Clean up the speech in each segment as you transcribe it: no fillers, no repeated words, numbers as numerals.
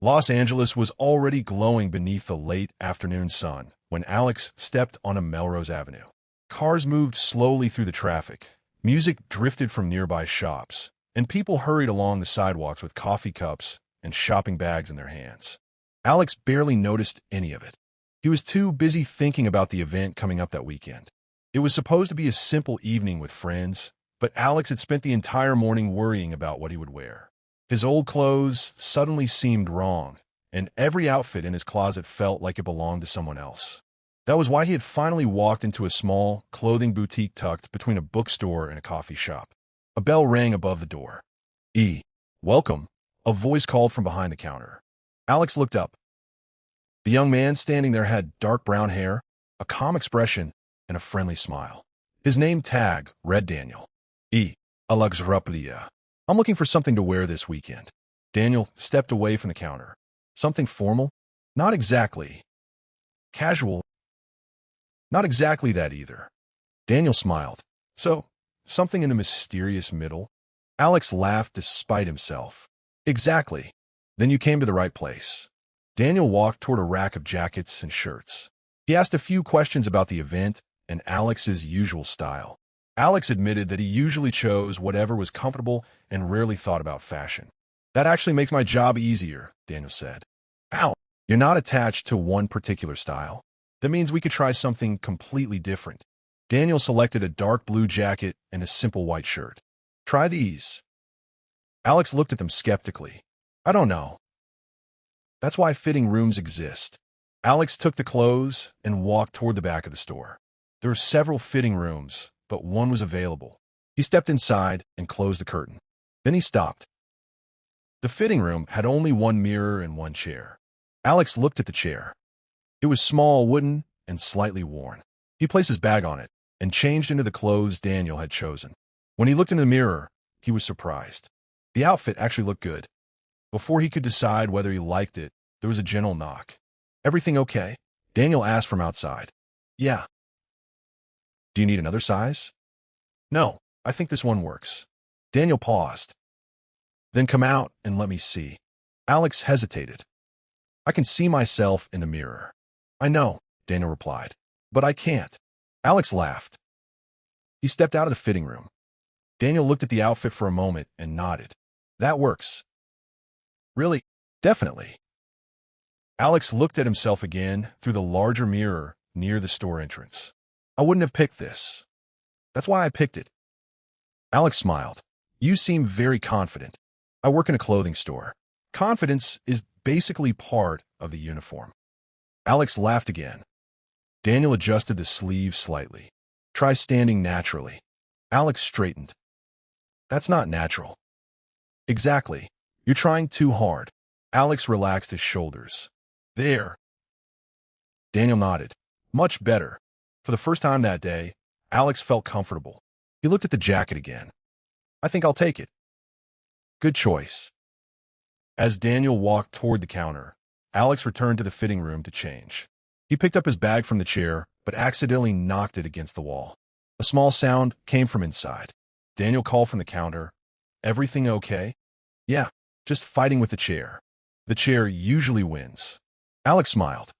Los Angeles was already glowing beneath the late afternoon sun when Alex stepped onto Melrose Avenue. Cars moved slowly through the traffic, music drifted from nearby shops, and people hurried along the sidewalks with coffee cups and shopping bags in their hands. Alex barely noticed any of it. He was too busy thinking about the event coming up that weekend. It was supposed to be a simple evening with friends, but Alex had spent the entire morning worrying about what he would wear. His old clothes suddenly seemed wrong, and every outfit in his closet felt like it belonged to someone else. That was why he had finally walked into a small clothing boutique tucked between a bookstore and a coffee shop. A bell rang above the door. Welcome, a voice called from behind the counter. Alex looked up. The young man standing there had dark brown hair, a calm expression, and a friendly smile. His name tag read Daniel. Alex Raplia. I'm looking for something to wear this weekend. Daniel stepped away from the counter. Something formal? Not exactly. Casual? Not exactly that either. Daniel smiled. So, something in the mysterious middle? Alex laughed despite himself. Exactly. Then you came to the right place. Daniel walked toward a rack of jackets and shirts. He asked a few questions about the event and Alex's usual style. Alex admitted that he usually chose whatever was comfortable and rarely thought about fashion. That actually makes my job easier, Daniel said. Ow, you're not attached to one particular style. That means we could try something completely different. Daniel selected a dark blue jacket and a simple white shirt. Try these. Alex looked at them skeptically. I don't know. That's why fitting rooms exist. Alex took the clothes and walked toward the back of the store. There were several fitting rooms, but one was available. He stepped inside and closed the curtain. Then he stopped. The fitting room had only one mirror and one chair. Alex looked at the chair. It was small, wooden, and slightly worn. He placed his bag on it and changed into the clothes Daniel had chosen. When he looked in the mirror, he was surprised. The outfit actually looked good. Before he could decide whether he liked it, there was a gentle knock. Everything okay? Daniel asked from outside. Yeah. Do you need another size? No, I think this one works. Daniel paused. Then come out and let me see. Alex hesitated. I can see myself in the mirror. I know, Daniel replied, but I can't. Alex laughed. He stepped out of the fitting room. Daniel looked at the outfit for a moment and nodded. That works. Really? Definitely. Alex looked at himself again through the larger mirror near the store entrance. I wouldn't have picked this. That's why I picked it. Alex smiled. You seem very confident. I work in a clothing store. Confidence is basically part of the uniform. Alex laughed again. Daniel adjusted the sleeve slightly. Try standing naturally. Alex straightened. That's not natural. Exactly. You're trying too hard. Alex relaxed his shoulders. There. Daniel nodded. Much better. For the first time that day, Alex felt comfortable. He looked at the jacket again. I think I'll take it. Good choice. As Daniel walked toward the counter, Alex returned to the fitting room to change. He picked up his bag from the chair, but accidentally knocked it against the wall. A small sound came from inside. Daniel called from the counter. Everything okay? Yeah, just fighting with the chair. The chair usually wins. Alex smiled.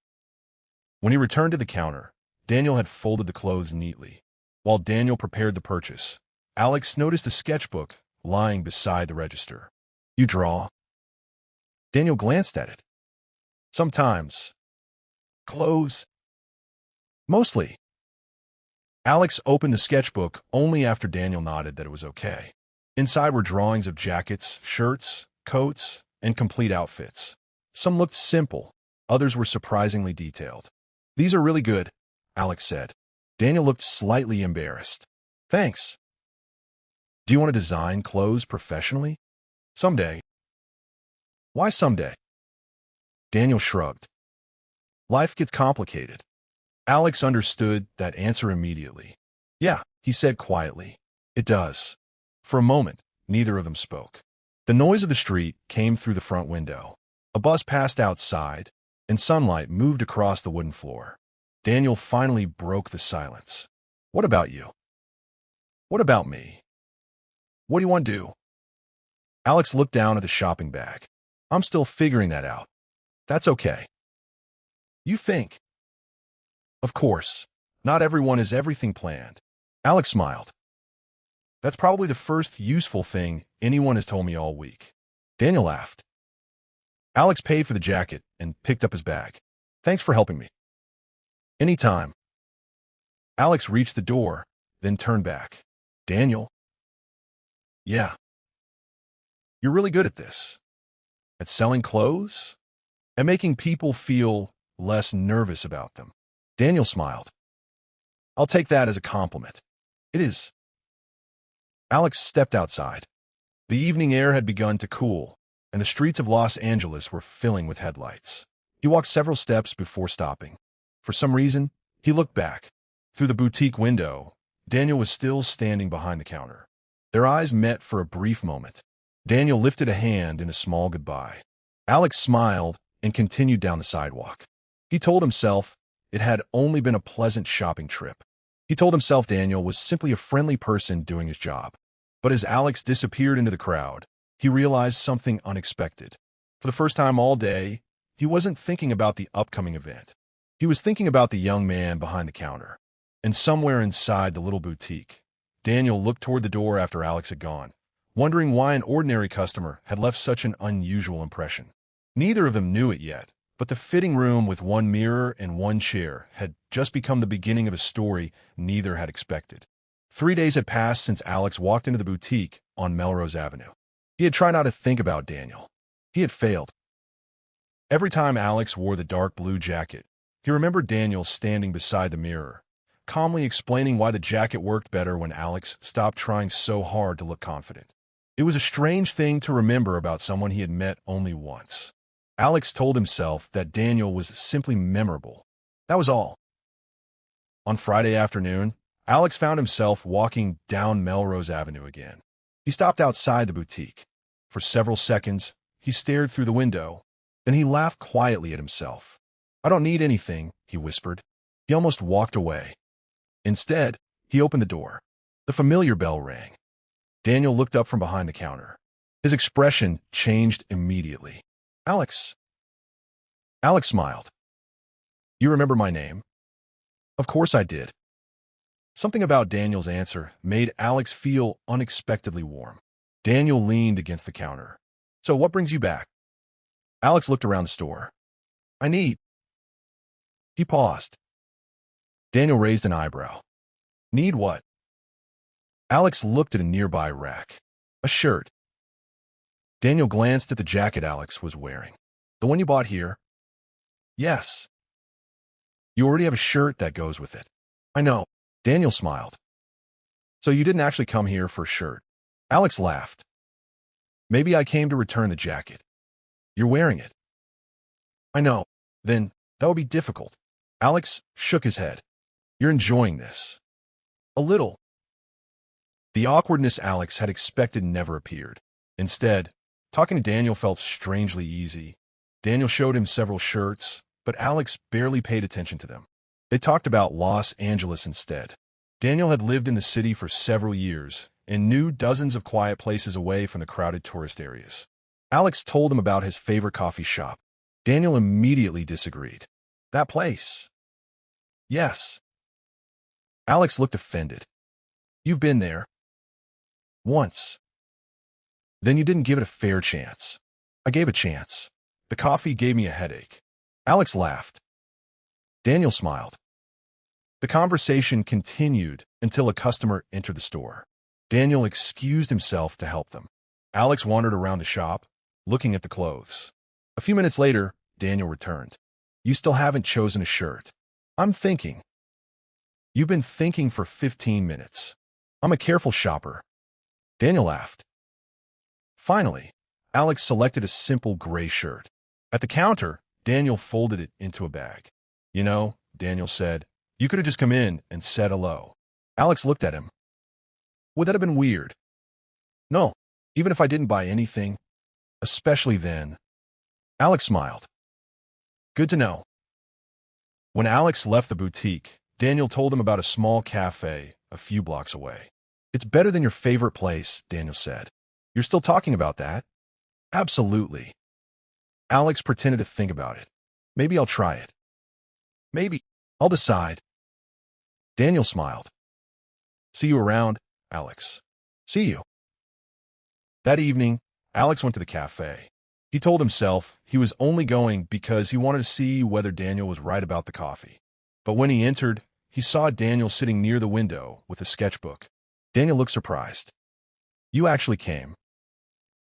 When he returned to the counter, Daniel had folded the clothes neatly. While Daniel prepared the purchase, Alex noticed a sketchbook lying beside the register. You draw? Daniel glanced at it. Sometimes. Clothes? Mostly. Alex opened the sketchbook only after Daniel nodded that it was okay. Inside were drawings of jackets, shirts, coats, and complete outfits. Some looked simple, others were surprisingly detailed. These are really good, Alex said. Daniel looked slightly embarrassed. Thanks. Do you want to design clothes professionally? Someday. Why someday? Daniel shrugged. Life gets complicated. Alex understood that answer immediately. Yeah, he said quietly. It does. For a moment, neither of them spoke. The noise of the street came through the front window. A bus passed outside, and sunlight moved across the wooden floor. Daniel finally broke the silence. What about you? What about me? What do you want to do? Alex looked down at the shopping bag. I'm still figuring that out. That's okay. You think. Of course. Not everyone is everything planned. Alex smiled. That's probably the first useful thing anyone has told me all week. Daniel laughed. Alex paid for the jacket and picked up his bag. Thanks for helping me. Anytime. Alex reached the door, then turned back. Daniel? Yeah. You're really good at this. At selling clothes? And making people feel less nervous about them. Daniel smiled. I'll take that as a compliment. It is. Alex stepped outside. The evening air had begun to cool, and the streets of Los Angeles were filling with headlights. He walked several steps before stopping. For some reason, he looked back. Through the boutique window, Daniel was still standing behind the counter. Their eyes met for a brief moment. Daniel lifted a hand in a small goodbye. Alex smiled and continued down the sidewalk. He told himself it had only been a pleasant shopping trip. He told himself Daniel was simply a friendly person doing his job. But as Alex disappeared into the crowd, he realized something unexpected. For the first time all day, he wasn't thinking about the upcoming event. He was thinking about the young man behind the counter. And somewhere inside the little boutique, Daniel looked toward the door after Alex had gone, wondering why an ordinary customer had left such an unusual impression. Neither of them knew it yet, but the fitting room with one mirror and one chair had just become the beginning of a story neither had expected. 3 days had passed since Alex walked into the boutique on Melrose Avenue. He had tried not to think about Daniel. He had failed. Every time Alex wore the dark blue jacket, he remembered Daniel standing beside the mirror, calmly explaining why the jacket worked better when Alex stopped trying so hard to look confident. It was a strange thing to remember about someone he had met only once. Alex told himself that Daniel was simply memorable. That was all. On Friday afternoon, Alex found himself walking down Melrose Avenue again. He stopped outside the boutique. For several seconds, he stared through the window. Then he laughed quietly at himself. I don't need anything, he whispered. He almost walked away. Instead, he opened the door. The familiar bell rang. Daniel looked up from behind the counter. His expression changed immediately. Alex. Alex smiled. You remember my name? Of course I did. Something about Daniel's answer made Alex feel unexpectedly warm. Daniel leaned against the counter. So what brings you back? Alex looked around the store. I need. He paused. Daniel raised an eyebrow. Need what? Alex looked at a nearby rack. A shirt. Daniel glanced at the jacket Alex was wearing. The one you bought here? Yes. You already have a shirt that goes with it. I know. Daniel smiled. So you didn't actually come here for a shirt? Alex laughed. Maybe I came to return the jacket. You're wearing it. I know. Then, that would be difficult. Alex shook his head. You're enjoying this. A little. The awkwardness Alex had expected never appeared. Instead, talking to Daniel felt strangely easy. Daniel showed him several shirts, but Alex barely paid attention to them. They talked about Los Angeles instead. Daniel had lived in the city for several years and knew dozens of quiet places away from the crowded tourist areas. Alex told him about his favorite coffee shop. Daniel immediately disagreed. That place? Yes. Alex looked offended. You've been there. Once. Then you didn't give it a fair chance. I gave a chance. The coffee gave me a headache. Alex laughed. Daniel smiled. The conversation continued until a customer entered the store. Daniel excused himself to help them. Alex wandered around the shop, looking at the clothes. A few minutes later, Daniel returned. You still haven't chosen a shirt. I'm thinking. You've been thinking for 15 minutes. I'm a careful shopper. Daniel laughed. Finally, Alex selected a simple gray shirt. At the counter, Daniel folded it into a bag. You know, Daniel said, you could have just come in and said hello. Alex looked at him. Would that have been weird? No, even if I didn't buy anything. Especially then. Alex smiled. Good to know. When Alex left the boutique, Daniel told him about a small cafe a few blocks away. It's better than your favorite place, Daniel said. You're still talking about that? Absolutely. Alex pretended to think about it. Maybe I'll try it. Maybe. I'll decide. Daniel smiled. See you around, Alex. See you. That evening, Alex went to the cafe. He told himself he was only going because he wanted to see whether Daniel was right about the coffee. But when he entered, he saw Daniel sitting near the window with a sketchbook. Daniel looked surprised. You actually came.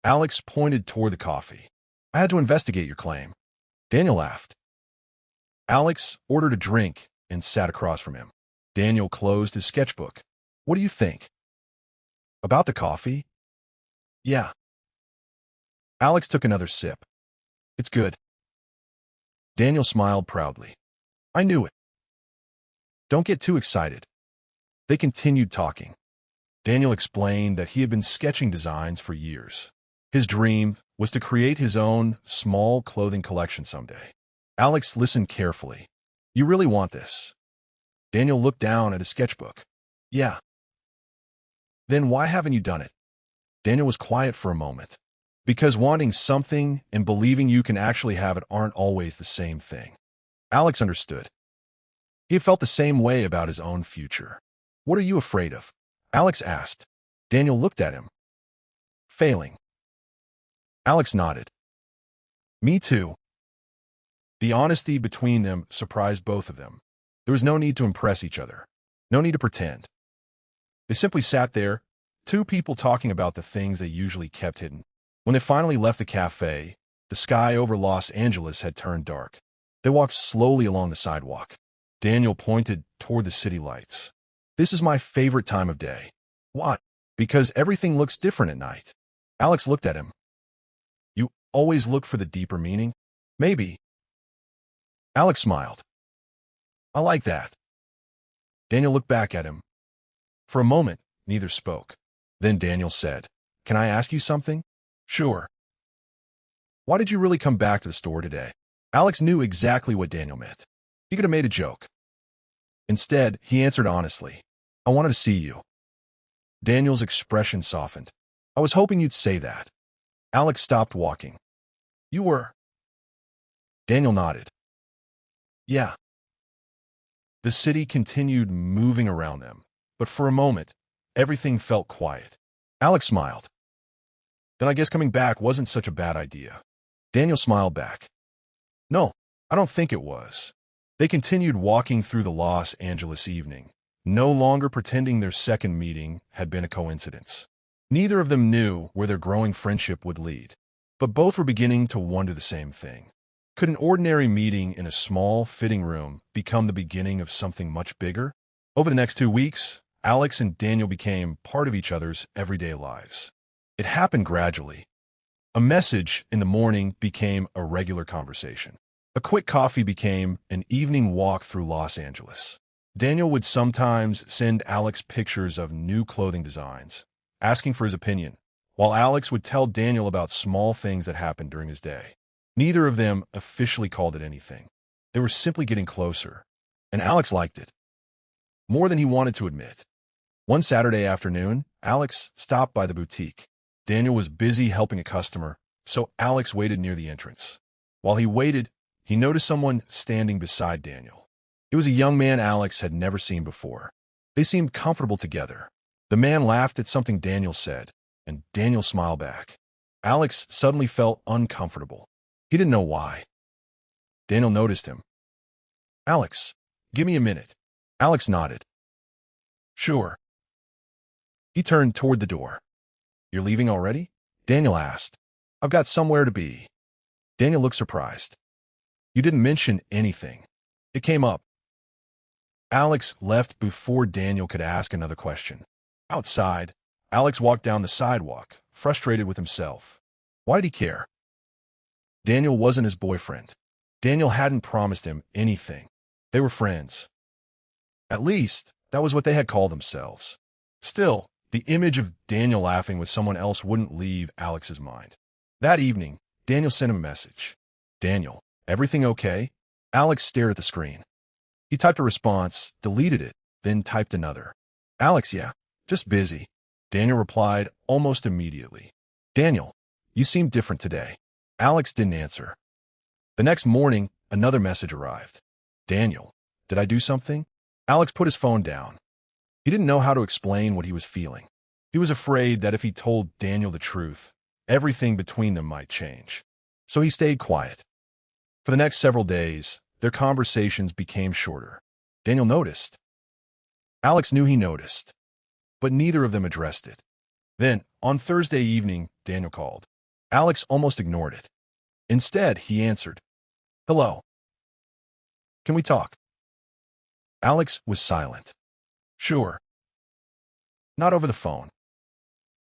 Alex pointed toward the coffee. I had to investigate your claim. Daniel laughed. Alex ordered a drink and sat across from him. Daniel closed his sketchbook. What do you think? About the coffee? Yeah. Alex took another sip. It's good. Daniel smiled proudly. I knew it. Don't get too excited. They continued talking. Daniel explained that he had been sketching designs for years. His dream was to create his own small clothing collection someday. Alex listened carefully. You really want this? Daniel looked down at his sketchbook. Yeah. Then why haven't you done it? Daniel was quiet for a moment. Because wanting something and believing you can actually have it aren't always the same thing. Alex understood. He had felt the same way about his own future. What are you afraid of? Alex asked. Daniel looked at him. Failing. Alex nodded. Me too. The honesty between them surprised both of them. There was no need to impress each other. No need to pretend. They simply sat there, two people talking about the things they usually kept hidden. When they finally left the cafe, the sky over Los Angeles had turned dark. They walked slowly along the sidewalk. Daniel pointed toward the city lights. This is my favorite time of day. What? Because everything looks different at night. Alex looked at him. You always look for the deeper meaning? Maybe. Alex smiled. I like that. Daniel looked back at him. For a moment, neither spoke. Then Daniel said, Can I ask you something? Sure. Why did you really come back to the store today? Alex knew exactly what Daniel meant. He could have made a joke. Instead, he answered honestly, I wanted to see you. Daniel's expression softened. I was hoping you'd say that. Alex stopped walking. You were? Daniel nodded. Yeah. The city continued moving around them, but for a moment, everything felt quiet. Alex smiled. Then I guess coming back wasn't such a bad idea. Daniel smiled back. No, I don't think it was. They continued walking through the Los Angeles evening, no longer pretending their second meeting had been a coincidence. Neither of them knew where their growing friendship would lead, but both were beginning to wonder the same thing. Could an ordinary meeting in a small, fitting room become the beginning of something much bigger? Over the next 2 weeks, Alex and Daniel became part of each other's everyday lives. It happened gradually. A message in the morning became a regular conversation. A quick coffee became an evening walk through Los Angeles. Daniel would sometimes send Alex pictures of new clothing designs, asking for his opinion, while Alex would tell Daniel about small things that happened during his day. Neither of them officially called it anything. They were simply getting closer, and Alex liked it, more than he wanted to admit. One Saturday afternoon, Alex stopped by the boutique. Daniel was busy helping a customer, so Alex waited near the entrance. While he waited, he noticed someone standing beside Daniel. It was a young man Alex had never seen before. They seemed comfortable together. The man laughed at something Daniel said, and Daniel smiled back. Alex suddenly felt uncomfortable. He didn't know why. Daniel noticed him. Alex, give me a minute. Alex nodded. Sure. He turned toward the door. You're leaving already? Daniel asked. I've got somewhere to be. Daniel looked surprised. You didn't mention anything. It came up. Alex left before Daniel could ask another question. Outside, Alex walked down the sidewalk, frustrated with himself. Why did he care? Daniel wasn't his boyfriend. Daniel hadn't promised him anything. They were friends. At least, that was what they had called themselves. Still, the image of Daniel laughing with someone else wouldn't leave Alex's mind. That evening, Daniel sent him a message. Daniel, everything okay? Alex stared at the screen. He typed a response, deleted it, then typed another. Alex, yeah, just busy. Daniel replied almost immediately. Daniel, you seem different today. Alex didn't answer. The next morning, another message arrived. Daniel, did I do something? Alex put his phone down. He didn't know how to explain what he was feeling. He was afraid that if he told Daniel the truth, everything between them might change. So he stayed quiet. For the next several days, their conversations became shorter. Daniel noticed. Alex knew he noticed, but neither of them addressed it. Then, on Thursday evening, Daniel called. Alex almost ignored it. Instead, he answered, "Hello. Can we talk?" Alex was silent. "Sure." Not over the phone.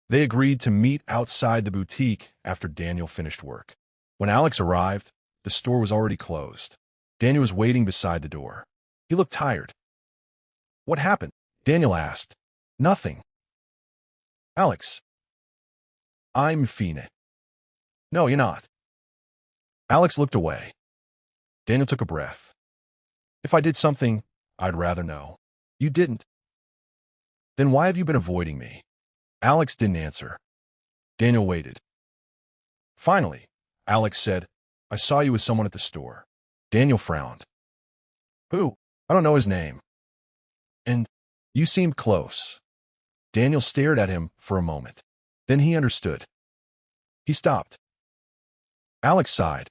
They agreed to meet outside the boutique after Daniel finished work. When Alex arrived, the store was already closed. Daniel was waiting beside the door. He looked tired. "What happened?" Daniel asked. "Nothing." "Alex." "I'm Fina." "No, you're not." Alex looked away. Daniel took a breath. "If I did something, I'd rather know." "You didn't." "Then why have you been avoiding me?" Alex didn't answer. Daniel waited. Finally, Alex said, "I saw you with someone at the store." Daniel frowned. "Who?" "I don't know his name." "And you seemed close." Daniel stared at him for a moment. Then he understood. He stopped. Alex sighed.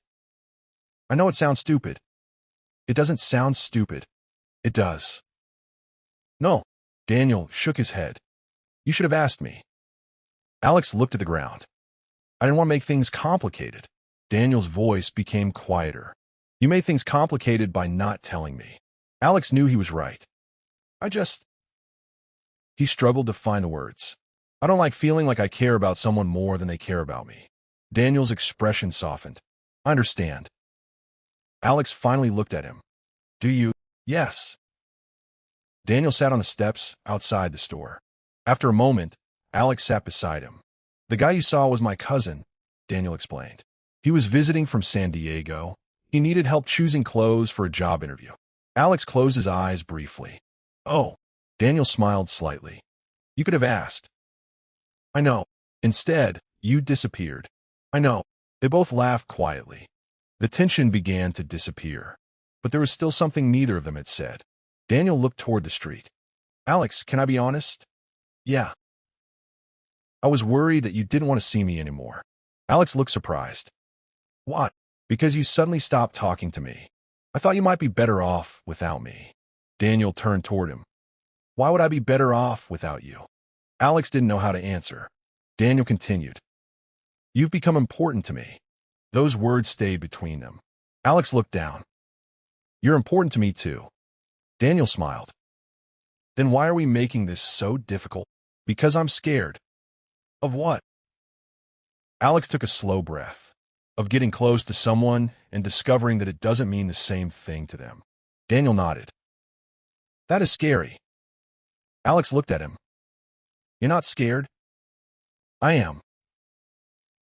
"I know it sounds stupid." "It doesn't sound stupid." "It does." "No." Daniel shook his head. "You should have asked me." Alex looked at the ground. "I didn't want to make things complicated." Daniel's voice became quieter. "You made things complicated by not telling me." Alex knew he was right. "I just—" He struggled to find the words. "I don't like feeling like I care about someone more than they care about me." Daniel's expression softened. "I understand." Alex finally looked at him. "Do you?" "Yes." Daniel sat on the steps outside the store. After a moment, Alex sat beside him. "The guy you saw was my cousin," Daniel explained. "He was visiting from San Diego. He needed help choosing clothes for a job interview." Alex closed his eyes briefly. "Oh." Daniel smiled slightly. "You could have asked." "I know. Instead, you disappeared." "I know." They both laughed quietly. The tension began to disappear. But there was still something neither of them had said. Daniel looked toward the street. "Alex, can I be honest?" "Yeah." "I was worried that you didn't want to see me anymore." Alex looked surprised. "What?" "Because you suddenly stopped talking to me. I thought you might be better off without me." Daniel turned toward him. "Why would I be better off without you?" Alex didn't know how to answer. Daniel continued. "You've become important to me." Those words stayed between them. Alex looked down. "You're important to me too." Daniel smiled. "Then why are we making this so difficult?" "Because I'm scared." "Of what?" Alex took a slow breath. "Of getting close to someone and discovering that it doesn't mean the same thing to them." Daniel nodded. "That is scary." Alex looked at him. "You're not scared?" "I am."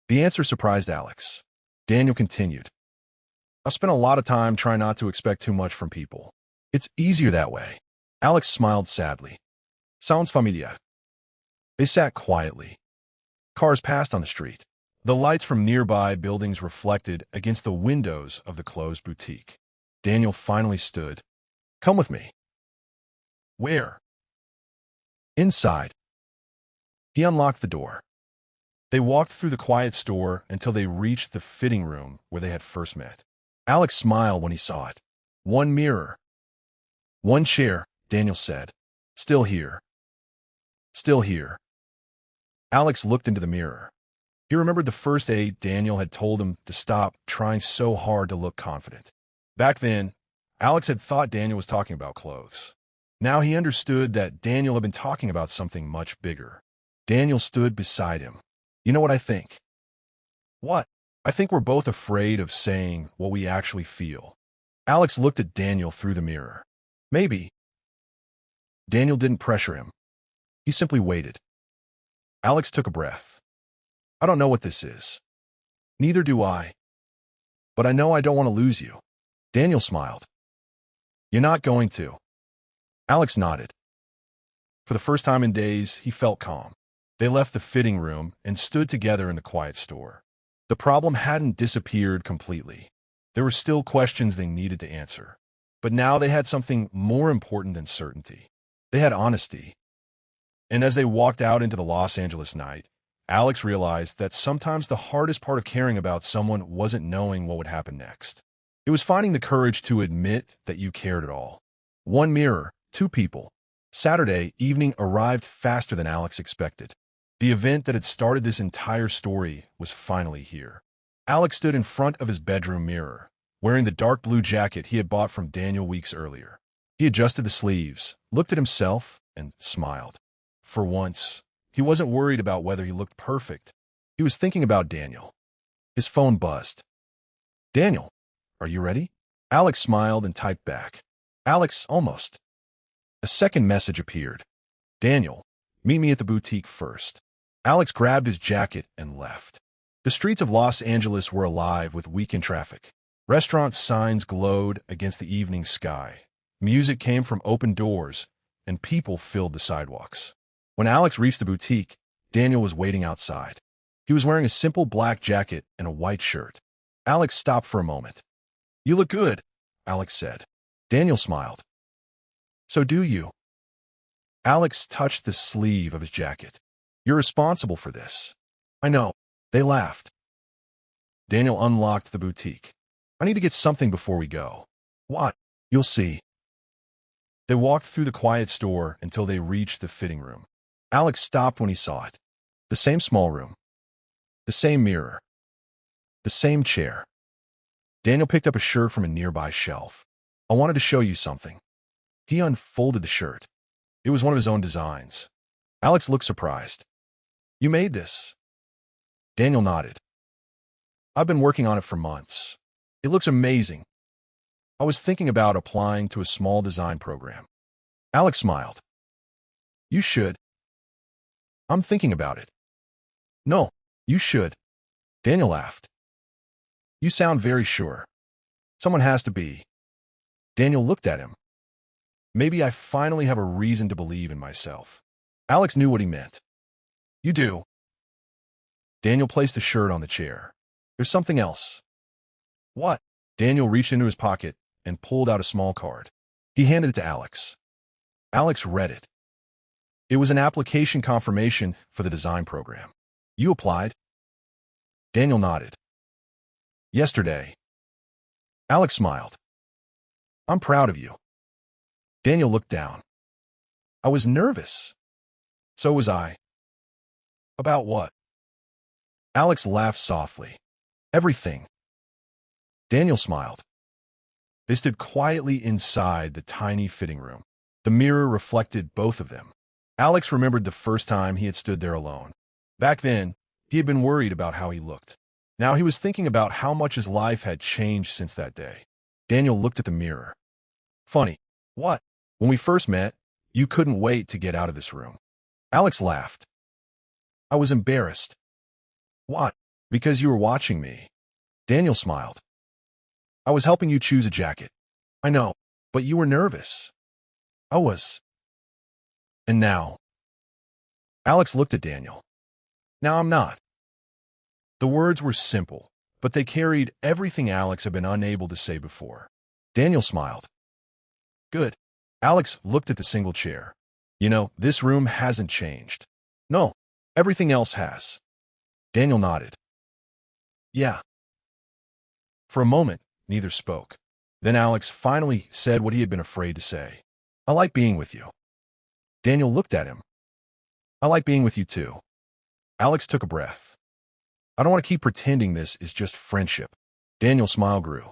The answer surprised Alex. Daniel continued. "I've spent a lot of time trying not to expect too much from people. It's easier that way." Alex smiled sadly. "Sounds familiar." They sat quietly. Cars passed on the street. The lights from nearby buildings reflected against the windows of the closed boutique. Daniel finally stood. "Come with me." "Where?" "Inside." He unlocked the door. They walked through the quiet store until they reached the fitting room where they had first met. Alex smiled when he saw it. "One mirror." "One chair," Daniel said. "Still here." "Still here." Alex looked into the mirror. He remembered the first day Daniel had told him to stop trying so hard to look confident. Back then, Alex had thought Daniel was talking about clothes. Now he understood that Daniel had been talking about something much bigger. Daniel stood beside him. "You know what I think?" "What?" "I think we're both afraid of saying what we actually feel." Alex looked at Daniel through the mirror. "Maybe." Daniel didn't pressure him. He simply waited. Alex took a breath. "I don't know what this is." "Neither do I. But I know I don't want to lose you." Daniel smiled. "You're not going to." Alex nodded. For the first time in days, he felt calm. They left the fitting room and stood together in the quiet store. The problem hadn't disappeared completely. There were still questions they needed to answer. But now they had something more important than certainty. They had honesty. And as they walked out into the Los Angeles night, Alex realized that sometimes the hardest part of caring about someone wasn't knowing what would happen next. It was finding the courage to admit that you cared at all. One mirror, two people. Saturday evening arrived faster than Alex expected. The event that had started this entire story was finally here. Alex stood in front of his bedroom mirror, wearing the dark blue jacket he had bought from Daniel weeks earlier. He adjusted the sleeves, looked at himself, and smiled. For once, he wasn't worried about whether he looked perfect. He was thinking about Daniel. His phone buzzed. "Daniel, are you ready?" Alex smiled and typed back. "Alex, almost." A second message appeared. "Daniel, meet me at the boutique first." Alex grabbed his jacket and left. The streets of Los Angeles were alive with weekend traffic. Restaurant signs glowed against the evening sky. Music came from open doors, and people filled the sidewalks. When Alex reached the boutique, Daniel was waiting outside. He was wearing a simple black jacket and a white shirt. Alex stopped for a moment. "You look good," Alex said. Daniel smiled. "So do you." Alex touched the sleeve of his jacket. "You're responsible for this." "I know." They laughed. Daniel unlocked the boutique. "I need to get something before we go." "What?" "You'll see." They walked through the quiet store until they reached the fitting room. Alex stopped when he saw it. The same small room. The same mirror. The same chair. Daniel picked up a shirt from a nearby shelf. "I wanted to show you something." He unfolded the shirt. It was one of his own designs. Alex looked surprised. "You made this?" Daniel nodded. "I've been working on it for months. It looks amazing. I was thinking about applying to a small design program." Alex smiled. "You should." "I'm thinking about it." "No, you should." Daniel laughed. "You sound very sure." "Someone has to be." Daniel looked at him. "Maybe I finally have a reason to believe in myself." Alex knew what he meant. "You do." Daniel placed the shirt on the chair. "There's something else." "What?" Daniel reached into his pocket and pulled out a small card. He handed it to Alex. Alex read it. It was an application confirmation for the design program. "You applied?" Daniel nodded. "Yesterday." Alex smiled. "I'm proud of you." Daniel looked down. "I was nervous." "So was I." "About what?" Alex laughed softly. "Everything." Daniel smiled. They stood quietly inside the tiny fitting room. The mirror reflected both of them. Alex remembered the first time he had stood there alone. Back then, he had been worried about how he looked. Now he was thinking about how much his life had changed since that day. Daniel looked at the mirror. "Funny." "What?" "When we first met, you couldn't wait to get out of this room." Alex laughed. "I was embarrassed." "What?" "Because you were watching me." Daniel smiled. "I was helping you choose a jacket." "I know, but you were nervous." "I was." "And now?" Alex looked at Daniel. "Now I'm not." The words were simple, but they carried everything Alex had been unable to say before. Daniel smiled. "Good." Alex looked at the single chair. "You know, this room hasn't changed." "No, everything else has." Daniel nodded. "Yeah." For a moment, neither spoke. Then Alex finally said what he had been afraid to say. "I like being with you." Daniel looked at him. "I like being with you too." Alex took a breath. "I don't want to keep pretending this is just friendship." Daniel's smile grew.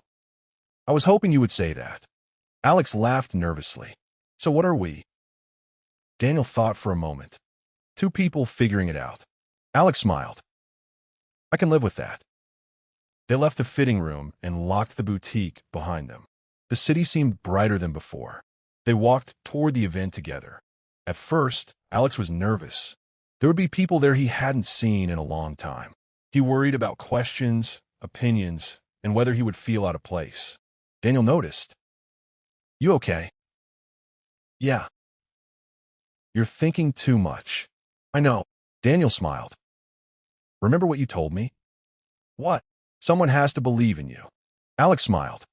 "I was hoping you would say that." Alex laughed nervously. "So what are we?" Daniel thought for a moment. "Two people figuring it out." Alex smiled. "I can live with that." They left the fitting room and locked the boutique behind them. The city seemed brighter than before. They walked toward the event together. At first, Alex was nervous. There would be people there he hadn't seen in a long time. He worried about questions, opinions, and whether he would feel out of place. Daniel noticed. "You okay?" "Yeah." "You're thinking too much." "I know." Daniel smiled. "Remember what you told me?" "What?" "Someone has to believe in you." Alex smiled.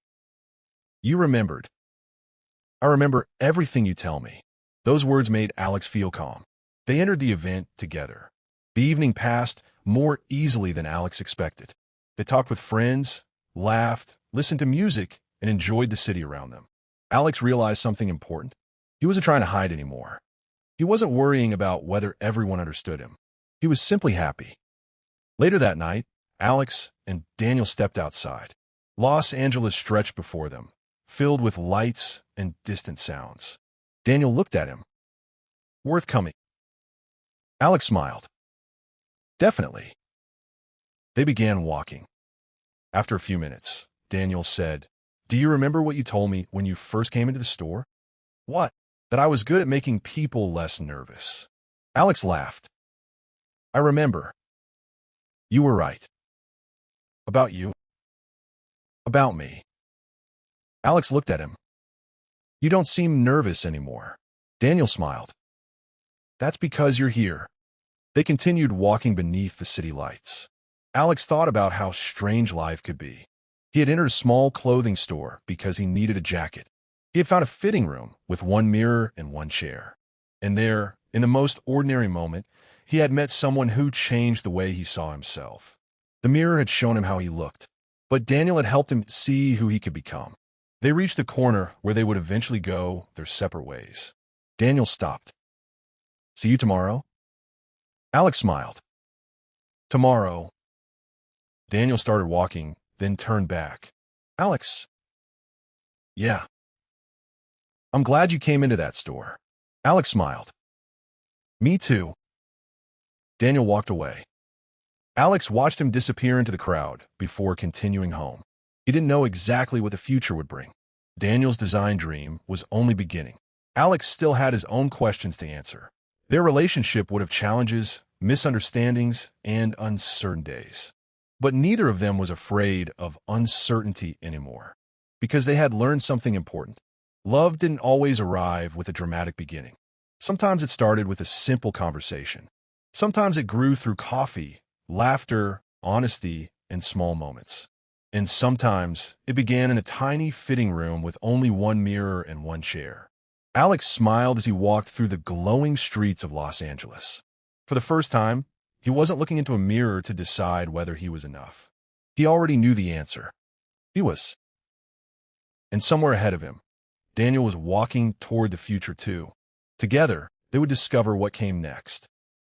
You remembered. I remember everything you tell me. Those words made Alex feel calm. They entered the event together. The evening passed more easily than Alex expected. They talked with friends, laughed, listened to music, and enjoyed the city around them. Alex realized something important. He wasn't trying to hide anymore. He wasn't worrying about whether everyone understood him. He was simply happy. Later that night, Alex and Daniel stepped outside. Los Angeles stretched before them, filled with lights and distant sounds. Daniel looked at him. Worth coming. Alex smiled. Definitely. They began walking. After a few minutes, Daniel said, Do you remember what you told me when you first came into the store? What? That I was good at making people less nervous. Alex laughed. I remember. You were right. About you. About me. Alex looked at him. You don't seem nervous anymore. Daniel smiled. That's because you're here. They continued walking beneath the city lights. Alex thought about how strange life could be. He had entered a small clothing store because he needed a jacket. He had found a fitting room with one mirror and one chair. And there, in the most ordinary moment, he had met someone who changed the way he saw himself. The mirror had shown him how he looked, but Daniel had helped him see who he could become. They reached the corner where they would eventually go their separate ways. Daniel stopped. See you tomorrow? Alex smiled. Tomorrow. Daniel started walking, then turned back. Alex. Yeah. I'm glad you came into that store. Alex smiled. Me too. Daniel walked away. Alex watched him disappear into the crowd before continuing home. He didn't know exactly what the future would bring. Daniel's design dream was only beginning. Alex still had his own questions to answer. Their relationship would have challenges, misunderstandings, and uncertain days. But neither of them was afraid of uncertainty anymore, because they had learned something important. Love didn't always arrive with a dramatic beginning. Sometimes it started with a simple conversation. Sometimes it grew through coffee, laughter, honesty, and small moments. And sometimes it began in a tiny fitting room with only one mirror and one chair. Alex smiled as he walked through the glowing streets of Los Angeles. For the first time, he wasn't looking into a mirror to decide whether he was enough. He already knew the answer. He was. And somewhere ahead of him, Daniel was walking toward the future too. Together, they would discover what came next.